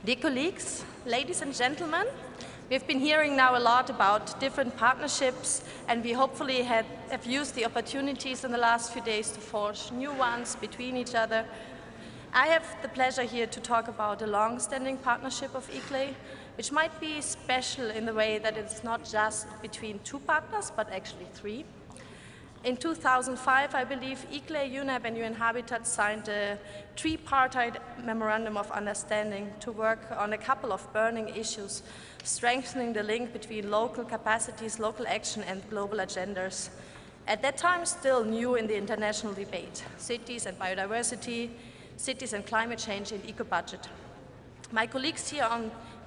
Dear colleagues, ladies and gentlemen, we've been hearing now a lot about different partnerships, and we hopefully have used the opportunities in the last few days to forge new ones between each other. I have the pleasure here to talk about a long-standing partnership of ICLEI, which might be special in the way that it's not just between two partners, but actually three. In 2005, I believe, ICLEI, UNEP and UNHABITAT signed a tripartite memorandum of understanding to work on a couple of burning issues, strengthening the link between local capacities, local action and global agendas. At that time, still new in the international debate, cities and biodiversity, cities and climate change in eco-budget. My colleagues here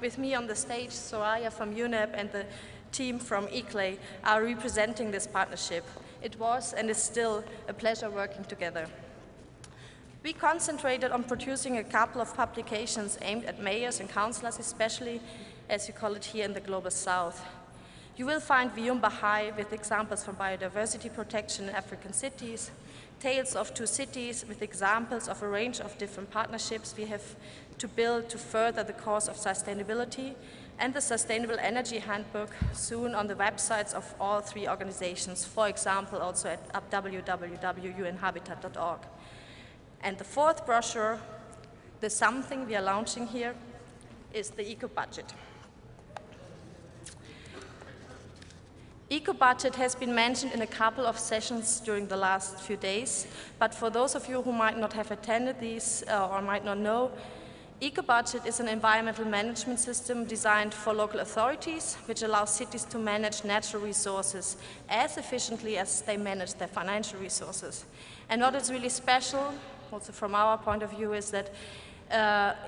with me on the stage, Soraya from UNEP and the team from ICLEI, are representing this partnership. It was and is still a pleasure working together. We concentrated on producing a couple of publications aimed at mayors and councillors, especially, as you call it here, in the Global South. You will find Vium Bahai with examples from biodiversity protection in African cities, Tales of Two Cities with examples of a range of different partnerships we have to build to further the cause of sustainability, and the Sustainable Energy Handbook soon on the websites of all three organizations, for example, also at www.unhabitat.org. And the fourth brochure, the something we are launching here, is the eco-budget. Eco-budget has been mentioned in a couple of sessions during the last few days, but for those of you who might not have attended these or might not know, eco-budget is an environmental management system designed for local authorities, which allows cities to manage natural resources as efficiently as they manage their financial resources. And what is really special, also from our point of view, is that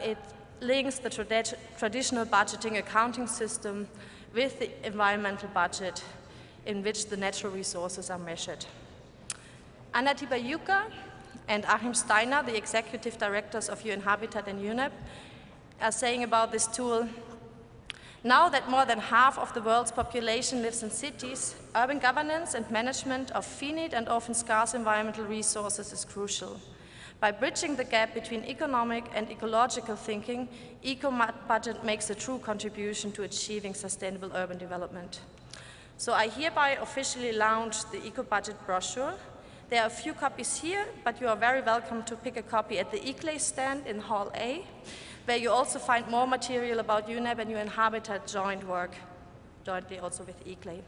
it links the traditional budgeting accounting system with the environmental budget in which the natural resources are measured. Anna Tibayuka and Achim Steiner, the executive directors of UNHABITAT and UNEP, are saying about this tool, now that more than half of the world's population lives in cities, urban governance and management of finite and often scarce environmental resources is crucial. By bridging the gap between economic and ecological thinking, eco-budget makes a true contribution to achieving sustainable urban development. So I hereby officially launch the eco-budget brochure. There are a few copies here, but you are very welcome to pick a copy at the ICLEI stand in Hall A, where you also find more material about UNEP and UNHABITAT joint work, jointly also with ICLEI.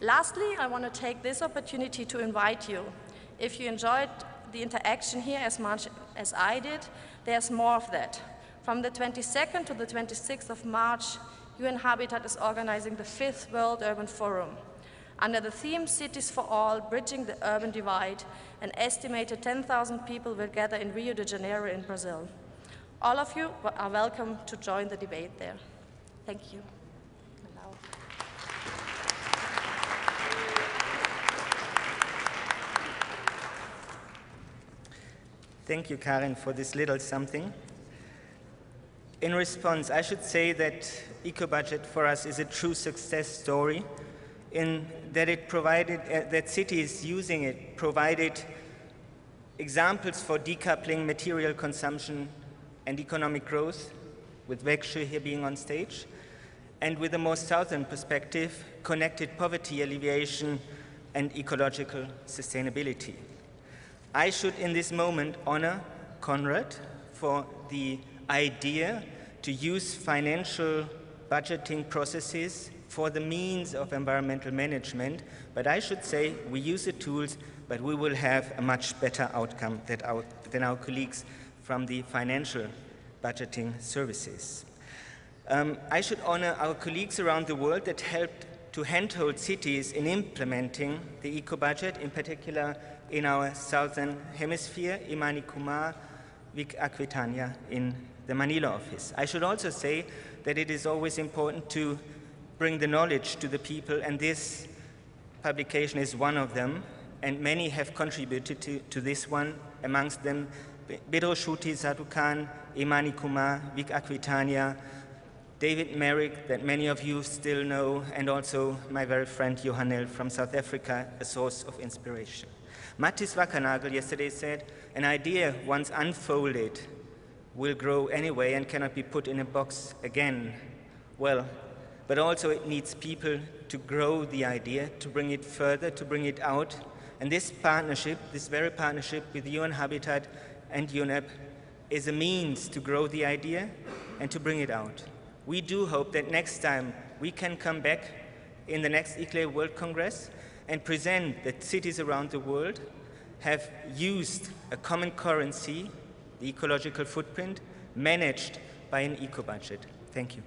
Lastly, I want to take this opportunity to invite you. If you enjoyed the interaction here as much as I did, there's more of that. From the 22nd to the 26th of March, UNHABITAT is organizing the 5th World Urban Forum. Under the theme Cities for All, Bridging the Urban Divide, an estimated 10,000 people will gather in Rio de Janeiro in Brazil. All of you are welcome to join the debate there. Thank you. Thank you, Karin, for this little something. In response, I should say that eco-budget for us is a true success story, in that it provided, that cities using it provided examples for decoupling material consumption and economic growth, with Weksche here being on stage, and with a more southern perspective, connected poverty alleviation and ecological sustainability. I should in this moment honor Konrad for the idea to use financial budgeting processes for the means of environmental management, but I should say we use the tools, but we will have a much better outcome than our colleagues from the financial budgeting services. I should honor our colleagues around the world that helped to handhold cities in implementing the eco-budget, in particular in our southern hemisphere, Imani Kumar, Vic Aquitania in the Manila office. I should also say that it is always important to bring the knowledge to the people, and this publication is one of them, and many have contributed to this one, amongst them Bedro Shuti Satukan, Imani Kumar, Vic Aquitania, David Merrick, that many of you still know, and also my very friend Johanel from South Africa, a source of inspiration. Mattis Wackernagel yesterday said, an idea once unfolded will grow anyway and cannot be put in a box again. Well, but also it needs people to grow the idea, to bring it further, to bring it out. And this partnership, this very partnership with UN Habitat and UNEP is a means to grow the idea and to bring it out. We do hope that next time we can come back in the next ICLEI World Congress and present that cities around the world have used a common currency, the ecological footprint, managed by an eco-budget. Thank you.